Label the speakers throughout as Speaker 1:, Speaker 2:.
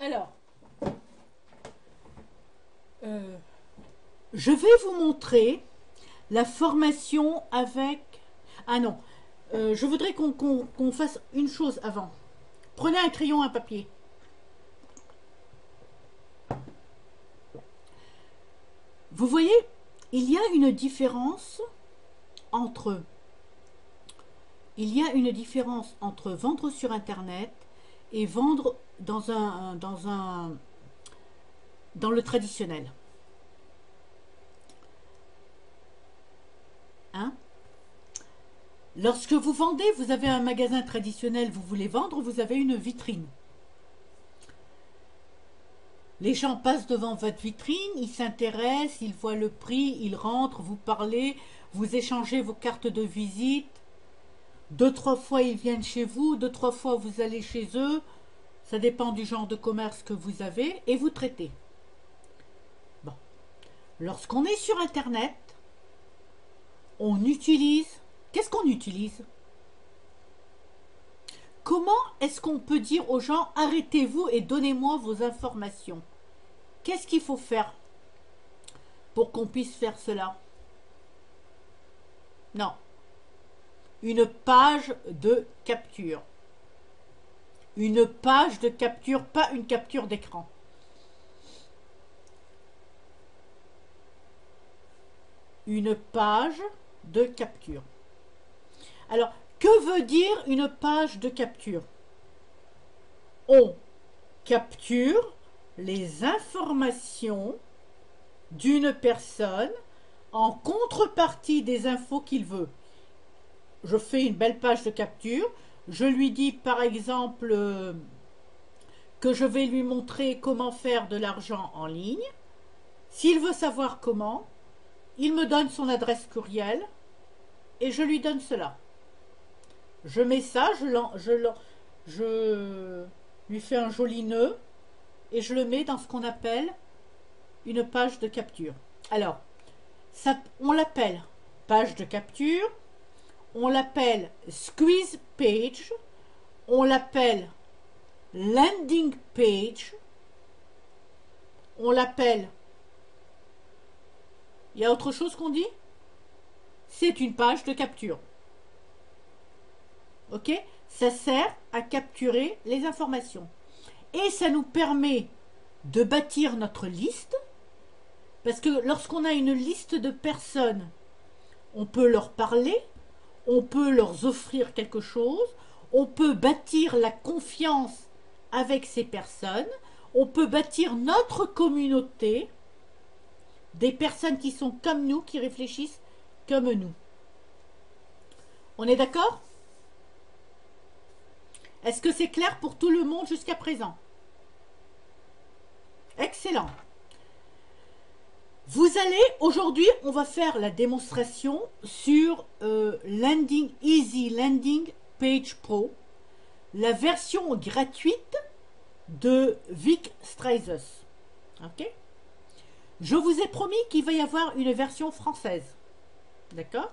Speaker 1: Alors, je vais vous montrer la formation avec... Ah non, je voudrais qu'on fasse une chose avant. Prenez un crayon, un papier. Vous voyez, il y a une différence entre... Il y a une différence entre vendre sur Internet et vendre dans le traditionnel. Hein? Lorsque vous vendez, vous avez un magasin traditionnel, vous voulez vendre, vous avez une vitrine. Les gens passent devant votre vitrine, ils s'intéressent, ils voient le prix, ils rentrent, vous parlez, vous échangez vos cartes de visite. 2-3 fois ils viennent chez vous, 2-3 fois vous allez chez eux. Ça dépend du genre de commerce que vous avez et vous traitez. Bon. Lorsqu'on est sur Internet, on utilise... Qu'est-ce qu'on utilise? Comment est-ce qu'on peut dire aux gens arrêtez-vous et donnez-moi vos informations? Qu'est-ce qu'il faut faire pour qu'on puisse faire cela? Non. Une page de capture. Une page de capture, pas une capture d'écran. Une page de capture. Alors, que veut dire une page de capture? On capture les informations d'une personne en contrepartie des infos qu'il veut. Je fais une belle page de capture. Je lui dis par exemple que je vais lui montrer comment faire de l'argent en ligne. S'il veut savoir comment, il me donne son adresse courriel et je lui donne cela. Je mets ça, je lui fais un joli nœud et je le mets dans ce qu'on appelle une page de capture. Alors, ça, on l'appelle page de capture, on l'appelle squeeze page, on l'appelle landing page, on l'appelle... Il y a autre chose qu'on dit? C'est une page de capture. Ok? Ça sert à capturer les informations. Et ça nous permet de bâtir notre liste. Parce que lorsqu'on a une liste de personnes, on peut leur parler, on peut leur offrir quelque chose, on peut bâtir la confiance avec ces personnes, on peut bâtir notre communauté, des personnes qui sont comme nous, qui réfléchissent comme nous. On est d'accord? Est-ce que c'est clair pour tout le monde jusqu'à présent? Excellent. Vous allez, aujourd'hui, on va faire la démonstration sur Easy Landing Page Pro, la version gratuite de Vic Strazos. Ok? Je vous ai promis qu'il va y avoir une version française. D'accord?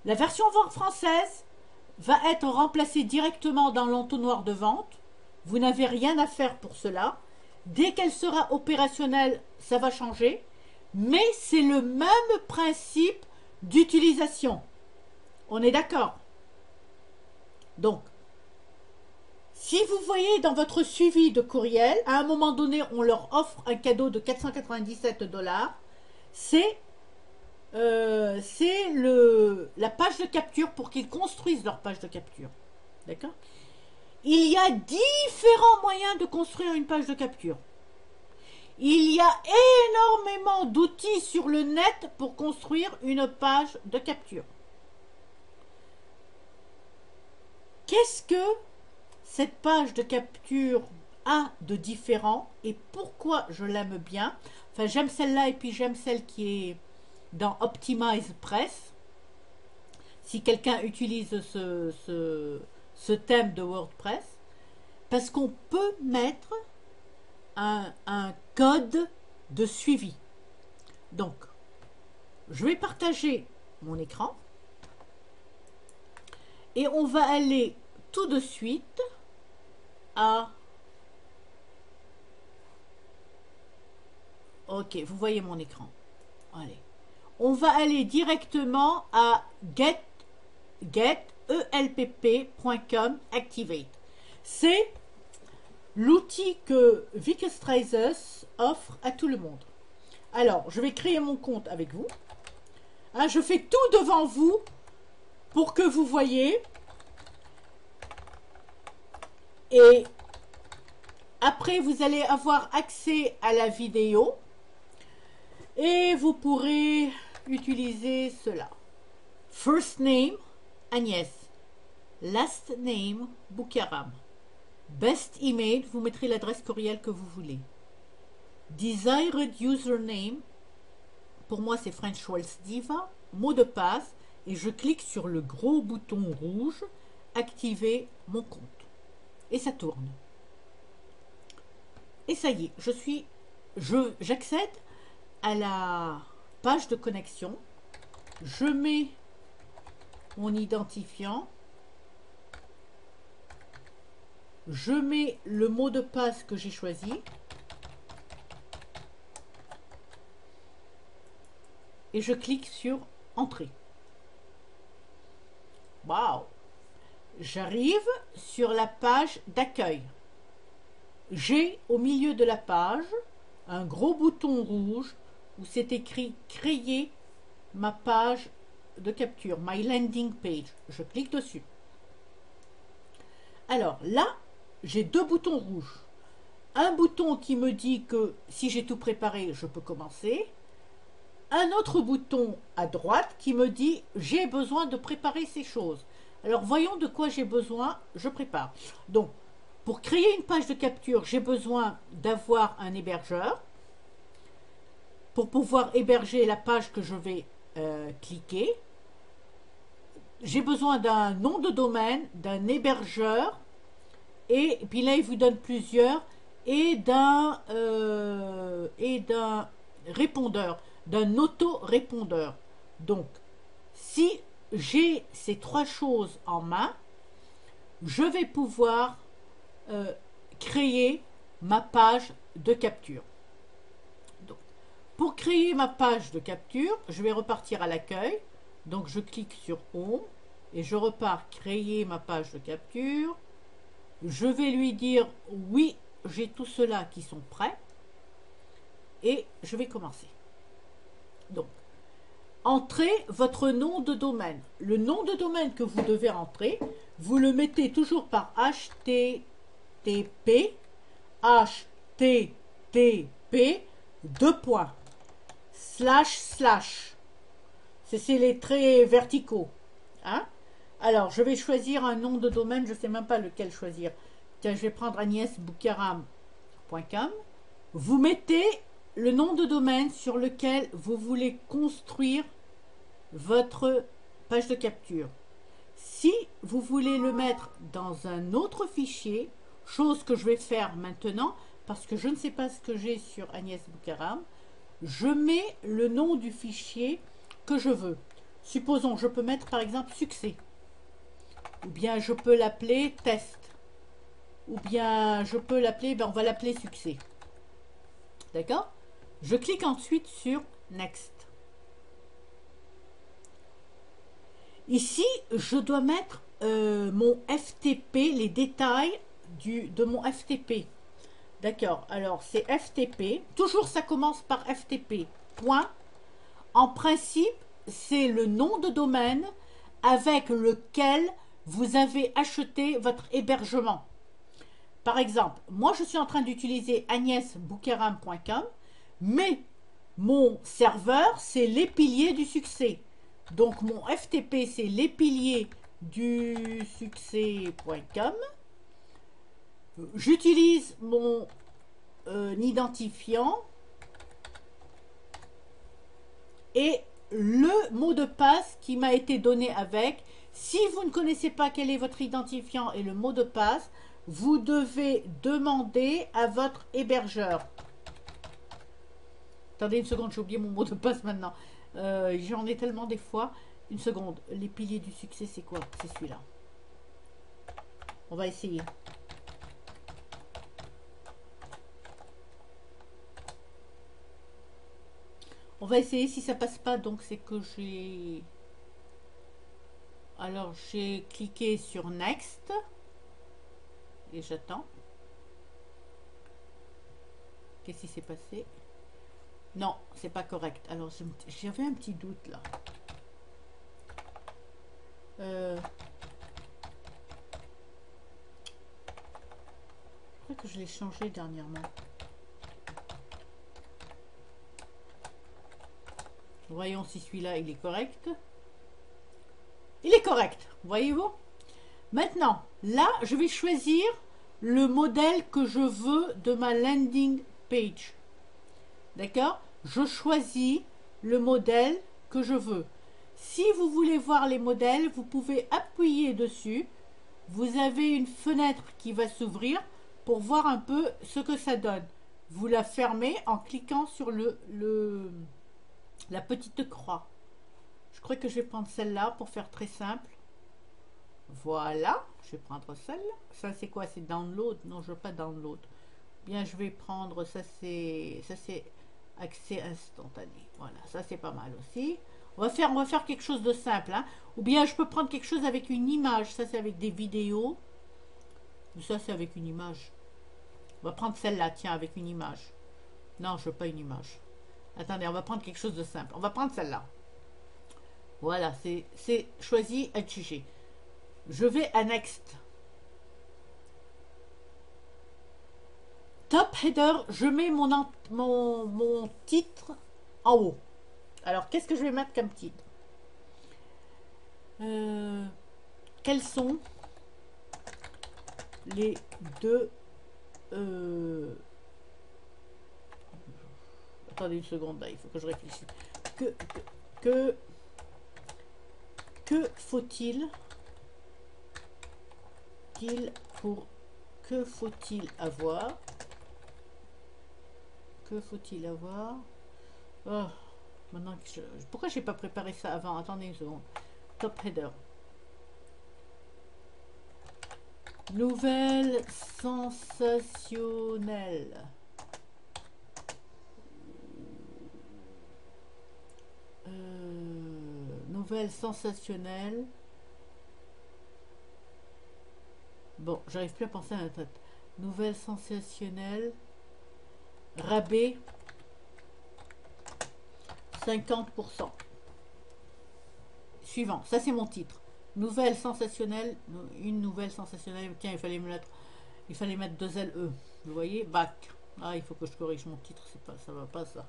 Speaker 1: La version française va être remplacée directement dans l'entonnoir de vente. Vous n'avez rien à faire pour cela. Dès qu'elle sera opérationnelle, ça va changer. Mais c'est le même principe d'utilisation. On est d'accord? Donc, si vous voyez dans votre suivi de courriel, à un moment donné, on leur offre un cadeau de 497 $. C'est la page de capture pour qu'ils construisent leur page de capture. D'accord? Il y a différents moyens de construire une page de capture. Il y a énormément d'outils sur le net pour construire une page de capture. Qu'est-ce que cette page de capture a de différent et pourquoi je l'aime bien? Enfin, j'aime celle-là et puis j'aime celle qui est dans Optimize Press. Si quelqu'un utilise ce thème de WordPress, parce qu'on peut mettre un code de suivi. Donc, je vais partager mon écran et on va aller tout de suite à Ok, vous voyez mon écran. Allez. On va aller directement à elpp.com activate. C'est l'outil que Wikistrazers offre à tout le monde. Alors, je vais créer mon compte avec vous. Hein, je fais tout devant vous pour que vous voyez. Et après, vous allez avoir accès à la vidéo. Et vous pourrez utiliser cela. First name, Agnès. Last name, Boukaram. Best email, vous mettrez l'adresse courriel que vous voulez. Desired username, pour moi c'est French Waltz Diva. Mot de passe, et je clique sur le gros bouton rouge, activer mon compte. Et ça tourne. Et ça y est, j'accède à la page de connexion. Je mets mon identifiant. Je mets le mot de passe que j'ai choisi. Et je clique sur Entrée. Waouh! J'arrive sur la page d'accueil. J'ai au milieu de la page un gros bouton rouge où c'est écrit Créer ma page de capture, My Landing Page. Je clique dessus. Alors là, j'ai deux boutons rouges. Un bouton qui me dit que si j'ai tout préparé, je peux commencer. Un autre bouton à droite qui me dit j'ai besoin de préparer ces choses. Alors voyons de quoi j'ai besoin, je prépare. Donc, pour créer une page de capture, j'ai besoin d'avoir un hébergeur. Pour pouvoir héberger la page que je vais cliquer, j'ai besoin d'un nom de domaine, d'un hébergeur, et puis là, il vous donne plusieurs, et d'un répondeur, d'un auto-répondeur. Donc, si j'ai ces trois choses en main, je vais pouvoir créer ma page de capture. Donc, pour créer ma page de capture, je vais repartir à l'accueil. Donc, je clique sur Home et je repars créer ma page de capture. Je vais lui dire oui, j'ai tout cela qui sont prêts et je vais commencer. Donc, entrez votre nom de domaine. Le nom de domaine que vous devez entrer, vous le mettez toujours par HTTP, deux points, // c'est les traits verticaux. Hein? Alors, je vais choisir un nom de domaine, je ne sais même pas lequel choisir. Tiens, je vais prendre agnèsboukaram.com. Vous mettez le nom de domaine sur lequel vous voulez construire votre page de capture. Si vous voulez le mettre dans un autre fichier, chose que je vais faire maintenant, parce que je ne sais pas ce que j'ai sur Agnès Boukaram, je mets le nom du fichier que je veux. Supposons, je peux mettre par exemple succès. Ou bien je peux l'appeler test. Ou bien je peux l'appeler, on va l'appeler succès. D'accord? Je clique ensuite sur Next. Ici, je dois mettre mon FTP, les détails de mon FTP. D'accord, alors c'est FTP. Toujours ça commence par FTP. Point. En principe, c'est le nom de domaine avec lequel vous avez acheté votre hébergement. Par exemple, moi je suis en train d'utiliser agnèsboukaram.com, mais mon serveur c'est les piliers du succès. Donc mon FTP c'est les piliers du succès.com. J'utilise mon identifiant et le mot de passe qui m'a été donné avec. Si vous ne connaissez pas quel est votre identifiant et le mot de passe, vous devez demander à votre hébergeur. Attendez une seconde, j'ai oublié mon mot de passe maintenant. J'en ai tellement des fois. Une seconde, les piliers du succès, c'est quoi? C'est celui-là. On va essayer. On va essayer. Si ça passe pas, donc c'est que j'ai... Alors, j'ai cliqué sur Next. Et j'attends. Qu'est-ce qui s'est passé? Non, c'est pas correct. Alors, j'avais un petit doute là. Je crois que je l'ai changé dernièrement. Voyons si celui-là, il est correct. Il est correct, voyez-vous? Maintenant, là, je vais choisir le modèle que je veux de ma landing page. D'accord? Je choisis le modèle que je veux. Si vous voulez voir les modèles, vous pouvez appuyer dessus. Vous avez une fenêtre qui va s'ouvrir pour voir un peu ce que ça donne. Vous la fermez en cliquant sur la petite croix. Je crois que je vais prendre celle-là pour faire très simple. Voilà, je vais prendre celle-là. Ça c'est quoi? C'est download? Non, je veux pas download. Bien, je vais prendre ça, c'est accès instantané. Voilà, ça c'est pas mal aussi. On va faire quelque chose de simple, hein. Ou bien je peux prendre quelque chose avec une image. Ça c'est avec des vidéos. Ça c'est avec une image. On va prendre celle-là, tiens, avec une image. Non, je veux pas une image. Attendez, on va prendre quelque chose de simple. On va prendre celle-là. Voilà, c'est choisi, adjugé. Je vais à Next. Top header, je mets mon titre en haut. Alors, qu'est-ce que je vais mettre comme titre? Quels sont les deux... Attendez une seconde, là, il faut que je réfléchisse. Que faut-il que faut-il avoir? Que faut-il avoir? Oh, maintenant que pourquoi j'ai pas préparé ça avant? Attendez une seconde. Top header. Nouvelle sensationnelle. Nouvelle sensationnelle. Bon, j'arrive plus à penser à la tête. Nouvelle sensationnelle. Rabais 50%. Suivant, ça c'est mon titre. Nouvelle sensationnelle, une nouvelle sensationnelle. Tiens, il fallait mettre 2 LE. Vous voyez, bac. Ah, il faut que je corrige mon titre, c'est pas, ça va pas ça.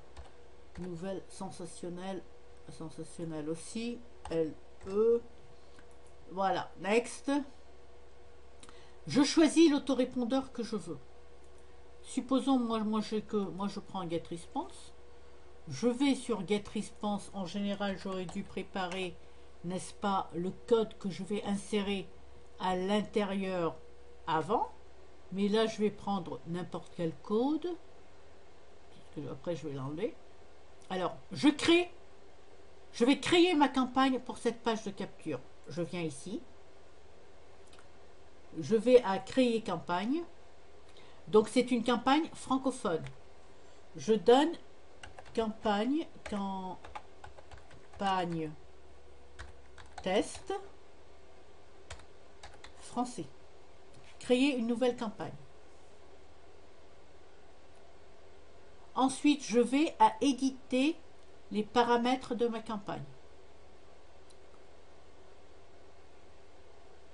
Speaker 1: Nouvelle sensationnelle, sensationnelle aussi. LE. Voilà, next. Je choisis l'autorépondeur que je veux. Supposons, moi je prends Get Response. Je vais sur Get Response. En général, j'aurais dû préparer, n'est-ce pas, le code que je vais insérer à l'intérieur avant. Mais là, je vais prendre n'importe quel code. Après, je vais l'enlever. Alors, je vais créer ma campagne pour cette page de capture. Je viens ici. Je vais à créer campagne. Donc, c'est une campagne francophone. Je donne campagne test français. Créer une nouvelle campagne. Ensuite, je vais à éditer les paramètres de ma campagne.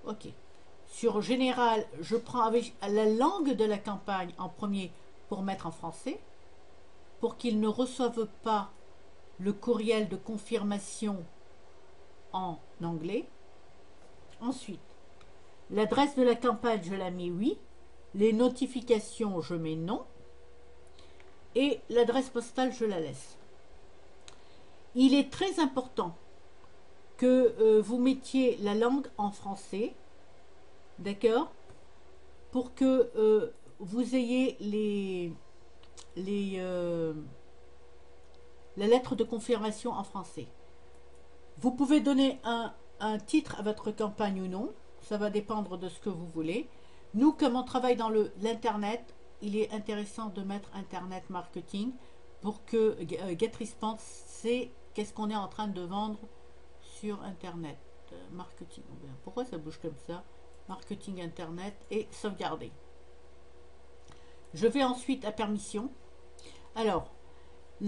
Speaker 1: Ok. Sur général, je prends avec la langue de la campagne en premier pour mettre en français, pour qu'ils ne reçoivent pas le courriel de confirmation en anglais. Ensuite, l'adresse de la campagne, je la mets oui. Les notifications, je mets non. Et l'adresse postale, je la laisse. Il est très important que vous mettiez la langue en français, d'accord, pour que vous ayez la lettre de confirmation en français. Vous pouvez donner un titre à votre campagne ou non, ça va dépendre de ce que vous voulez. Nous, comme on travaille dans l'internet, il est intéressant de mettre internet marketing pour que GetResponse sait qu'est-ce qu'on est en train de vendre sur Internet. Marketing. Pourquoi ça bouge comme ça? Marketing Internet et sauvegarder. Je vais ensuite à permission. Alors,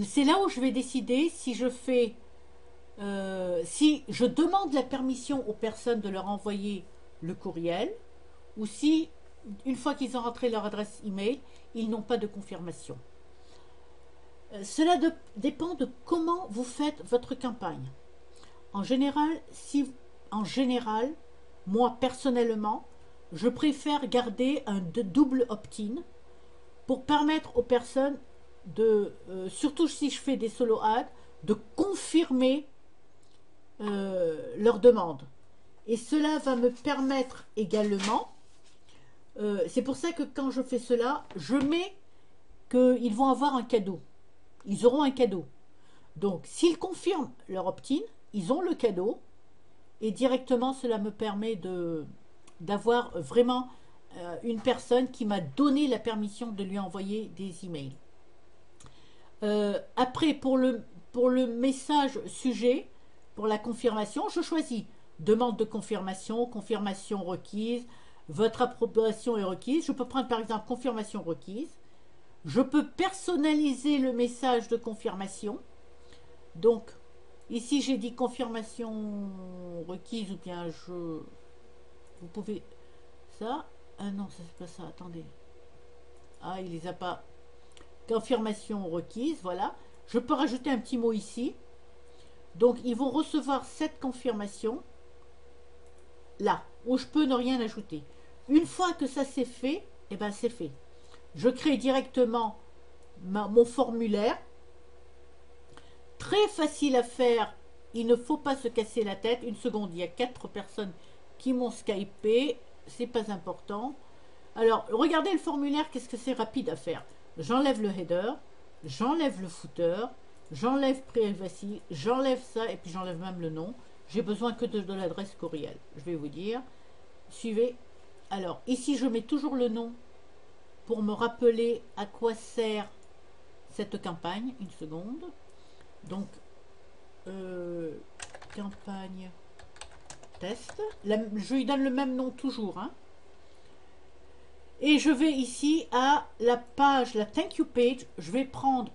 Speaker 1: c'est là où je vais décider si je fais, si je demande la permission aux personnes de leur envoyer le courriel, ou si, une fois qu'ils ont rentré leur adresse email, ils n'ont pas de confirmation. Cela dépend de comment vous faites votre campagne. En général, moi personnellement, je préfère garder un double opt-in pour permettre aux personnes de, surtout si je fais des solo ads, de confirmer leur demande. Et cela va me permettre également, c'est pour ça que quand je fais cela, je mets qu'ils vont avoir un cadeau. Ils auront un cadeau. Donc, s'ils confirment leur opt-in, ils ont le cadeau. Et directement, cela me permet d'avoir vraiment une personne qui m'a donné la permission de lui envoyer des emails. Après, pour le message sujet, pour la confirmation, je choisis demande de confirmation, confirmation requise, votre approbation est requise. Je peux prendre par exemple confirmation requise. Je peux personnaliser le message de confirmation. Donc, ici j'ai dit confirmation requise ou bien vous pouvez... Ça, ah non, ça c'est pas ça, attendez. Ah, il les a pas... Confirmation requise, voilà. Je peux rajouter un petit mot ici. Donc, ils vont recevoir cette confirmation là, où je peux ne rien ajouter. Une fois que ça c'est fait, eh ben c'est fait. Je crée directement mon formulaire. Très facile à faire. Il ne faut pas se casser la tête. Une seconde, il y a 4 personnes qui m'ont skypé. C'est pas important. Alors, regardez le formulaire, qu'est-ce que c'est rapide à faire. J'enlève le header, j'enlève le footer, j'enlève privacy, j'enlève ça et puis j'enlève même le nom. J'ai besoin que de l'adresse courriel. Je vais vous dire. Suivez. Alors, ici, je mets toujours le nom pour me rappeler à quoi sert cette campagne. Une seconde. Donc, campagne test. Je lui donne le même nom toujours. Hein. Et je vais ici à la page, la thank you page. Je vais prendre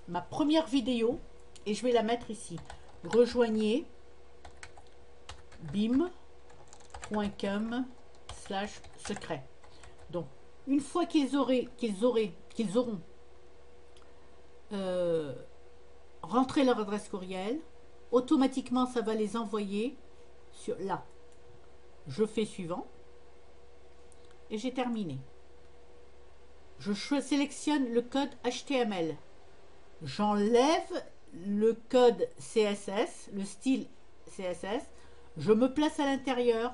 Speaker 1: ma première vidéo et je vais la mettre ici. Rejoignez bim.com/secret. Donc, une fois qu'ils auront rentré leur adresse courriel, automatiquement ça va les envoyer sur là. Je fais suivant et j'ai terminé. Je sélectionne le code HTML. J'enlève le code CSS, le style CSS. Je me place à l'intérieur.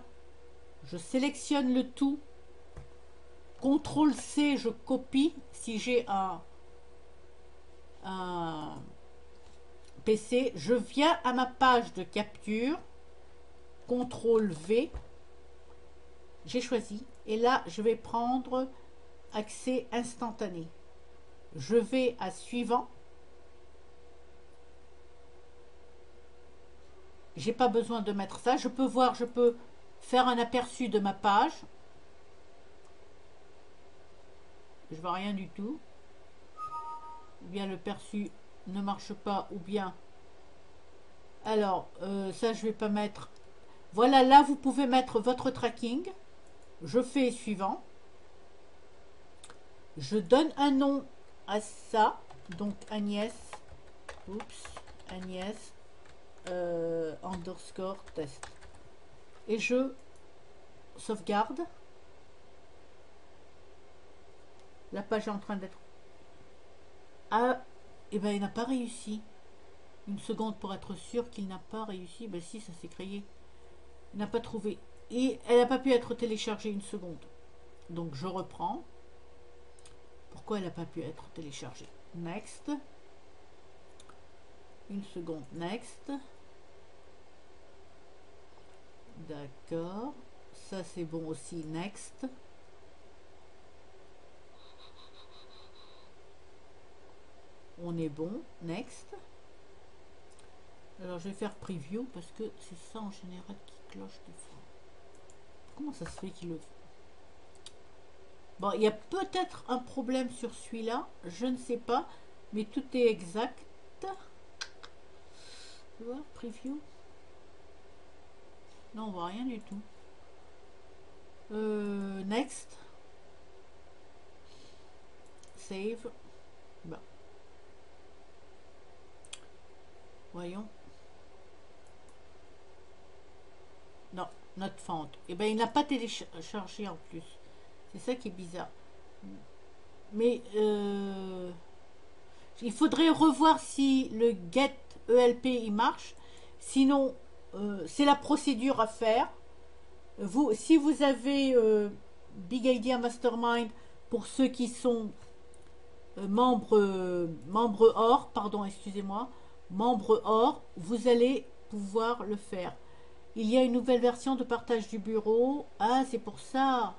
Speaker 1: Je sélectionne le tout. CTRL C, je copie. Si j'ai un PC, je viens à ma page de capture. CTRL V. J'ai choisi. Et là, je vais prendre accès instantané. Je vais à suivant. J'ai pas besoin de mettre ça. Je peux voir, je peux faire un aperçu de ma page. Je vois rien du tout. Ou bien le perçu ne marche pas, ou bien... Alors, ça je vais pas mettre... Voilà, là vous pouvez mettre votre tracking. Je fais suivant. Je donne un nom à ça. Donc Agnès. Oups. Agnès. Underscore test. Et je sauvegarde. La page est en train d'être... Ah, et ben il n'a pas réussi. Une seconde pour être sûr qu'il n'a pas réussi. Ben si, ça s'est créé. Il n'a pas trouvé. Et elle n'a pas pu être téléchargée. Une seconde. Donc je reprends. Pourquoi elle n'a pas pu être téléchargée? Next. Une seconde. Next. D'accord. Ça c'est bon aussi. Next. On est bon. Next. Alors, je vais faire preview parce que c'est ça en général qui cloche des fois. Comment ça se fait qu'il le fait? Bon, il y a peut-être un problème sur celui-là. Je ne sais pas. Mais tout est exact. Tu vois, preview. Non, on voit rien du tout. Next. Save. Bon. Voyons. Non, not found. Eh bien, il n'a pas téléchargé en plus. C'est ça qui est bizarre. Mais il faudrait revoir si le get ELP il marche. Sinon, c'est la procédure à faire. Si vous avez Big Idea Mastermind, pour ceux qui sont membres or, pardon, excusez-moi, membres or, vous allez pouvoir le faire. Il y a une nouvelle version de partage du bureau. Ah, c'est pour ça.